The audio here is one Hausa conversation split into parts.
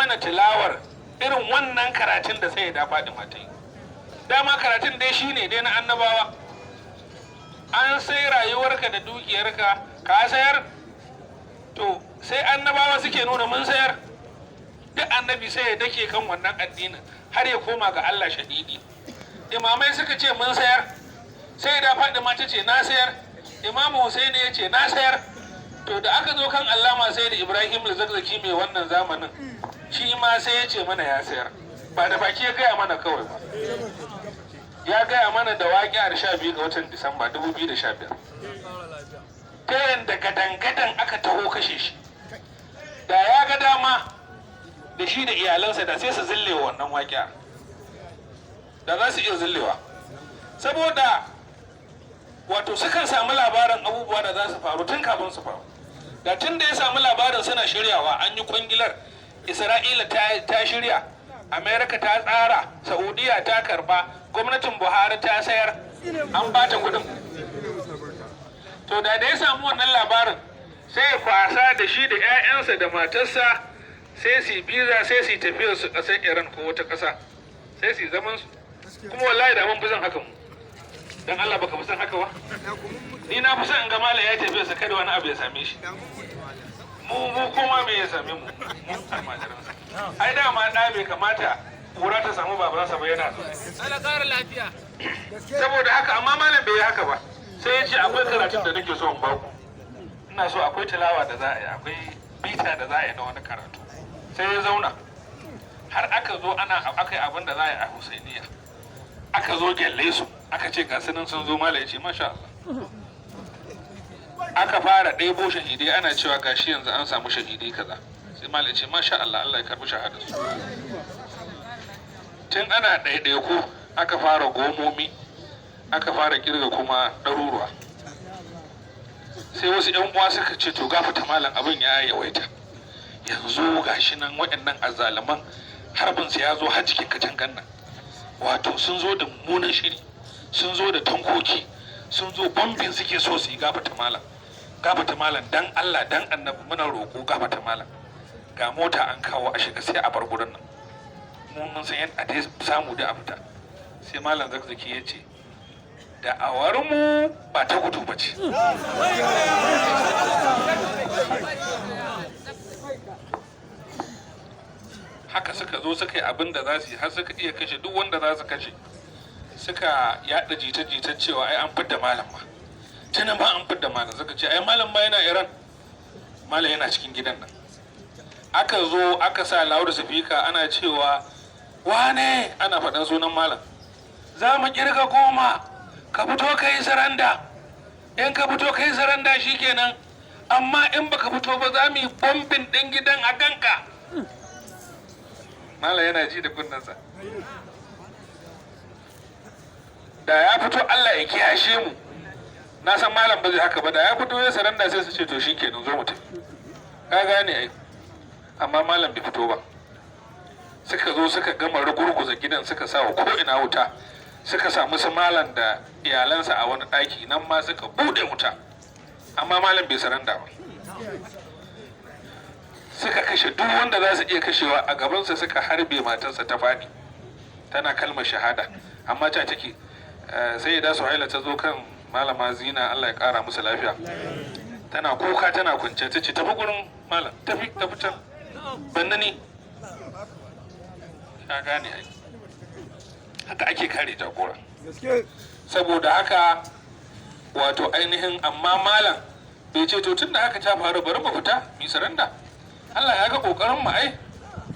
mana tilawar irin wannan karatun da sai da Fatima ta yi. Dama karatun dai shine dai na annabawa. An sai rayuwarka da dukiyarka ka sayar, to sai annabawa suke nuna mun sayar. Duk annabi sai ya dake kan wannan addinin har ya koma ga Allah shahidi. Imamai suka ce mun sayar, sai da Fatima ta ce na sayar, Imamu Husaini ya ce na sayar. To da aka zo kan Allama sai da Ibrahim al-Zakzaki mai wannan zamanin, shi ma sai ya ce mana ya sayar. Ba da baki ya gaya mana kawai ba, ya gaya mana da waƙiyar 12 ga watan Disamba 2015. Ta yadda gadan-gadan aka taho kashe shi. Da ya ga dama da shi da iyalansa da sai su zillewa wannan waƙiyar. Da za su iya zillewa. Saboda wato sukan samu labarin abubuwa da za su faru tun kafin su faru. Da tun da ya samu labarin suna shiryawa, an yi kwangilar, Isra'ila ta shirya, Amerika ta tsara, Saudiya ta karba, gwamnatin Buhari ta sayar, an bata kudin. To da ya samu wannan labarin sai ya kwasa da shi da 'ya'yansa da matarsa sai su biza sai su tafiya su ƙasar Iran ko wata ƙasa sai su zaman su. Kuma wallahi da mun fi son haka mu. Dan Allah baka fi son haka ba? Ni na fi son in ga mala ya tafiya sa kada wani abu ya same shi. Mu kuma me ya same mu? Mu almajiransa. Ai dama da bai kamata kura ta samu babansa ba yana so. Allah ƙara lafiya. Saboda haka amma malam bai yi haka ba. Sai ya ce akwai karatun da nake so in baku. Ina so akwai tilawa da za a yi, akwai bita da za a yi na wani karatu. Sai ya zauna. Har aka zo aka yi abin da za a yi a Husainiya. Aka zo gyalle su, aka ce ga sunan sun zo mala ya ce masha Allah. Aka fara ɗebo shahidai ana cewa gashi yanzu an samu shahidai kaza. Sai mala ya ce masha Allah, Allah ya karbi shahadar su. Tun ana ɗaiɗaiku aka fara gomomi, aka fara kirga kuma ɗaruruwa. Sai wasu ‘yan uwa suka ce to gafata malam abin ya yawaita. Yanzu gashi nan waɗannan azzaluman harbinsu ya zo har cikin katangan nan. Wato sun zo da mummunan shiri, sun zo da tankoki, sun zo bombin suke so su yi gafata malam dan Allah dan annabi muna roƙo gafata malam. Ga mota an kawo a shiga sai a bar gurin nan. Mun san yadda dai samu da a fita. Sai malam Zakzaki ya ce da awarmu ba ta gudu ba ce. Haka suka zo suka yi abin da za su yi har suka iya kashe duk wanda za su kashe. Suka yaɗa jita-jita cewa ai an fidda malam ma. Tunan ba an fidda malam, suka ce ai malam ma yana Iran. Malam yana cikin gidan nan. Aka zo aka sa louder speaker ana cewa wane ana faɗan sunan malam. Za mu kirga 10 ka fito ka yi saranda. In ka fito ka yi saranda shikenan. Amma in baka fito ba za mu yi bombin ɗin gidan a kanka. Malam yana ji da kunnensa. Da ya fito Allah ya kiyashe mu. Na san malam ba zai haka ba, da ya fito ya saranda sai su ce to shikenan zo mu tafi. Ka gane ai. Amma malam bai fito ba. Suka zo suka gama rugurguza gidan suka sa wa ko ina wuta. Suka samu su malam da iyalansa a wani ɗaki nan ma suka bude wuta. Amma malam bai saranda ba. Suka kashe duk wanda za su iya kashewa a gabansa, suka harbe matarsa ta faɗi tana kalmar shahada. Amma ta take sai da Suhaila ta zo kan malama Zina Allah ya kara musu lafiya, tana kuka tana kwance ta ce tafi gurin malam, tafi can banna ni. Ka gane ai haka ake kare jagora. Saboda haka wato ainihin amma malam bai ce to tun da haka ta faru bari mu fita mi saranda. Allah ya ga kokarin mu ai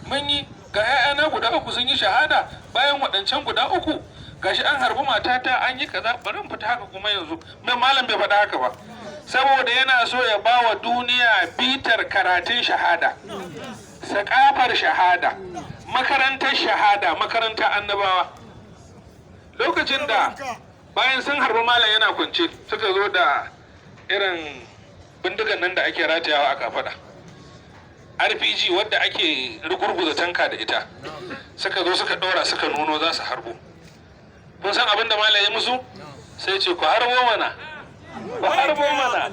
mun yi ga 'ya'yana guda 3 sun yi shahada bayan waɗancan guda 3 gashi an harbi matata an yi kaza bari mu fita haka kuma yanzu. Mai malam bai faɗa haka ba saboda yana so ya ba wa duniya bitar karatun shahada, sakafar shahada, makarantar shahada, makarantar annabawa. Lokacin da bayan sun harbi malam yana kwance suka zo da irin bindigan nan da ake ratayawa a kafada, RPG wadda ake rugurguza tanka da ita, suka zo suka ɗora suka nuno za su harbo. Kun san abin da malam ya musu? Sai ce ku harbo mana, ku harbo mana.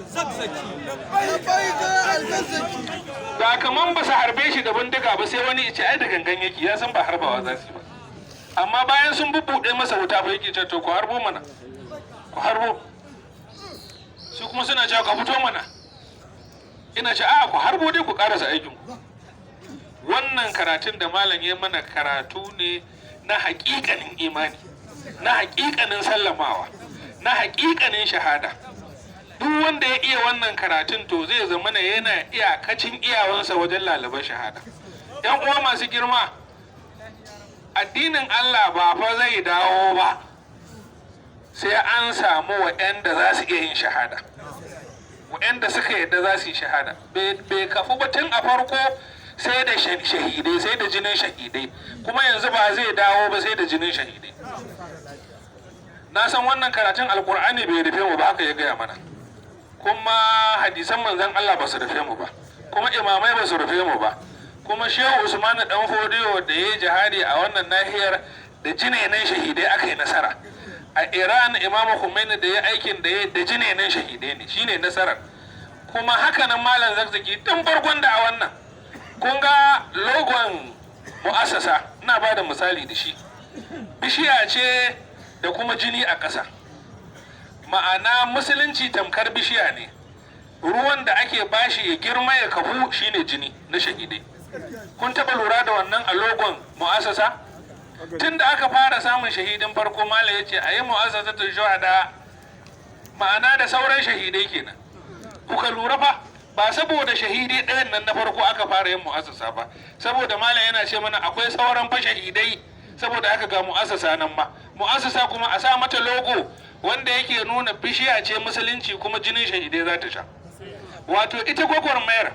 ga kaman ba su harbe shi da bindiga ba sai wani ce ai da gangan yake, ya san ba harbawa za su yi ba. Amma bayan sun bubbuɗe masa wuta ba yake ce to ku harbo mana, ku harbo. Su kuma suna cewa ka fito mana, ina ce a ku harbo dai ku karasa aikin ku. Wannan karatun da malam ya mana karatu ne na haƙiƙanin imani, na haƙiƙanin sallamawa, na haƙiƙanin shahada. Duk wanda ya iya wannan karatun to zai zama yana iyakacin iyawansa wajen lalaban shahada. ‘Yan uwa masu girma, addinin Allah ba fa zai dawo ba sai an samu waɗanda za su iya yin shahada, waɗanda suka yadda za su yi shahada. Bai kafu ba tun a farko sai da shahidai, sai da jinin shahidai, kuma yanzu ba zai dawo ba sai da jinin shahidai. Na san wannan karatun alkur'ani bai rufe mu ba, haka ya gaya mana, kuma hadisan manzon Allah ba su rufe mu ba, kuma imamai ba su rufe mu ba, kuma shehu Usman dan Fodiyo da ya yi jihadi a wannan nahiyar da jinenan shahidai aka yi nasara. A Iran Imam Khomeini da ya aikin da ya da jinenan shahidai ne, shine nasarar. Kuma haka nan malam Zakzaki tun farkon da a wannan, kun ga logon mu'assasa, ina ba da misali da shi, bishiya ce da kuma jini a ƙasa. Ma'ana musulunci tamkar bishiya ne, ruwan da ake bashi ya girma ya kafu shine jini na shahidai. Kun taɓa lura da wannan a logon mu'assasa? Tun da aka fara samun shahidin farko mala ya ce a yi mu'assasatul shuhada, ma'ana da sauran shahidai kenan. Kuka lura fa, ba saboda shahidi ɗayan nan na farko aka fara yin mu'assasa ba, saboda mala yana ce mana akwai sauran fa shahidai, saboda aka ga mu'assasa nan ma. Mu'assasa kuma a sa mata logo wanda yake nuna bishiya ce musulunci kuma jinin shahidai za ta sha. Wato ita gwagwarmayar,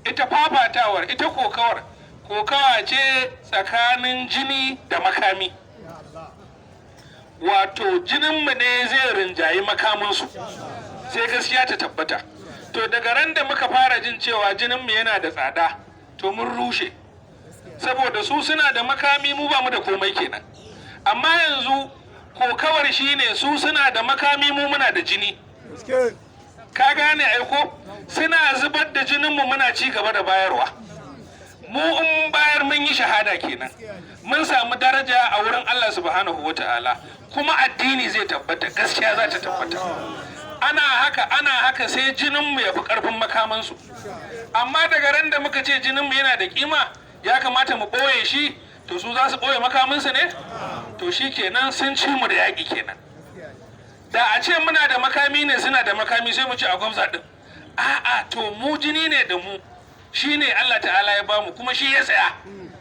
ita fafatawar, ita kokawar, kokawa ce tsakanin jini da makami. Wato jininmu ne zai rinjayi makaminsu sai gaskiya ta tabbata. To daga ran da muka fara jin cewa jininmu yana da tsada, to mun rushe, saboda su suna da makami, mu ba mu da komai kenan. Amma yanzu kokawar shine su suna da makami, mu muna da jini. Ka gane aiko, suna zubar da jininmu muna ci gaba da bayarwa. Mu in bayar mun yi shahada kenan, mun samu daraja a wurin Allah subhanahu wa ta'ala, kuma addini zai tabbata, gaskiya za ta tabbata. Ana haka sai jininmu ya fi ƙarfin makamansu. Amma daga ran da muka ce jininmu yana da kima, ya kamata mu ɓoye shi, to su za su ɓoye makaminsu ne? To shi kenan sun ci mu da yaƙi kenan. Da a ce muna da makami ne suna da makami sai mu ci a gwamza ɗin. A'a, to mu jini ne da mu, shi ne Allah ta'ala ya bamu, kuma shi ya saya.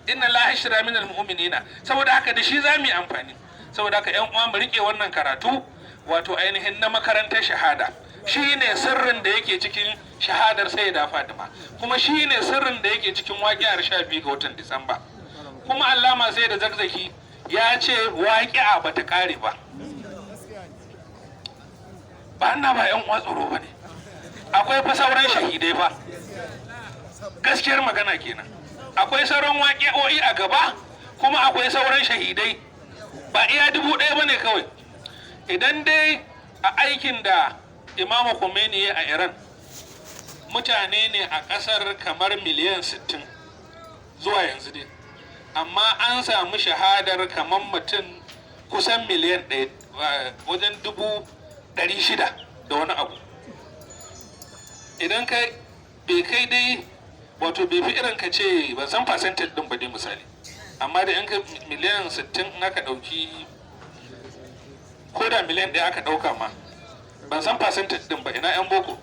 Inna Allah hashtara minal mu'minina. Saboda haka da shi za mu yi amfani. Saboda haka ƴan uwa mu riƙe wannan karatu, wato ainihin na makarantar shahada. Shi ne sirrin da yake cikin shahadar Sayyida Fatima, kuma shi ne sirrin da yake cikin waƙiyar 12 ga watan Disamba. Kuma Allama Sayyid Zakzaki ya ce waƙi'a ba ta ƙare ba. Ba na ba ƴan uwa tsoro ba ne. Akwai fa sauran shahidai fa. Gaskiyar magana kenan. Akwai sauran waƙi'o'i a gaba, kuma akwai sauran shahidai. Ba iya 1000 ba ne kawai. Idan dai a aikin da Imam Khomeini ya a Iran, mutane ne a ƙasar kamar miliyan 60 zuwa yanzu dai, amma an samu shahadar kamar mutum kusan miliyan 1, wajen 600 da wani abu. Idan kai bai kai dai, wato bai fi irin ka ce ban san percentage din ba dai misali, amma da yanka miliyan 60 aka ɗauki, ko da miliyan 1 aka ɗauka ma, ban san percentage din ba, ina yan boko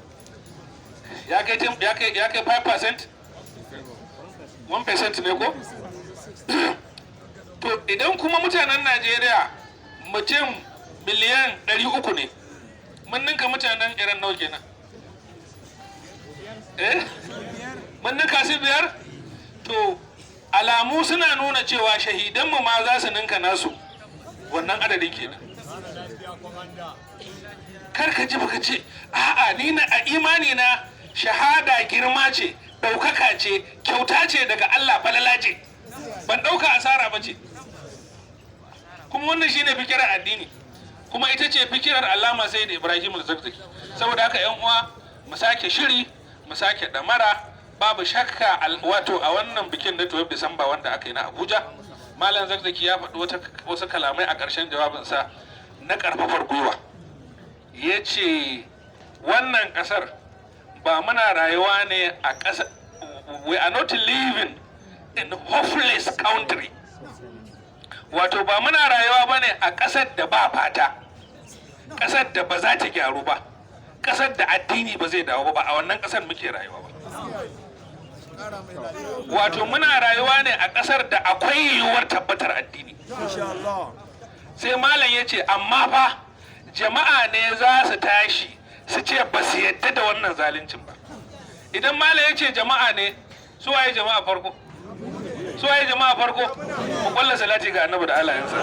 ya kai 5%, 1% ne ko? To idan kuma mutanen Najeriya mutum miliyan 300 ne, mun ninka mutanen Iran nawa kenan? Mun ninka su 5? To alamu suna nuna cewa shahidanmu ma za su ninka nasu wannan adadin kenan. Kar ka ji baka ce a'a, ni na a imani na shahada girma ce, ɗaukaka ce, kyauta ce daga Allah, falala ce, ban ɗauka asara ba ce. Kuma wannan shine fikirar addini, kuma ita ce fikirar Allama Sayyid Ibrahim Zakzaki. Saboda haka ƴan uwa mu sake shiri, mu sake damara, babu shakka wato a wannan bikin na 12 Disamba wanda aka yi na Abuja, Malam Zakzaki ya faɗi wasu kalamai a ƙarshen jawabinsa na ƙarfafar gwiwa. Ya ce wannan ƙasar ba muna rayuwa ne a ƙasa, we are not living in hopeless country. Wato ba muna rayuwa ba ne a ƙasar da ba fata, ƙasar da ba za ta gyaru ba, ƙasar da addini ba zai dawo ba, a wannan ƙasar muke rayuwa ba. Wato muna rayuwa ne a ƙasar da akwai yiwuwar tabbatar addini. Sai malam ya ce amma fa jama'a ne za su tashi su ce ba su yadda da wannan zaluncin ba. Idan malam ya ce jama'a ne, su waye jama'a farko? Su waye jama'a farko? Ku kwalla salati ga annabi da alayensa.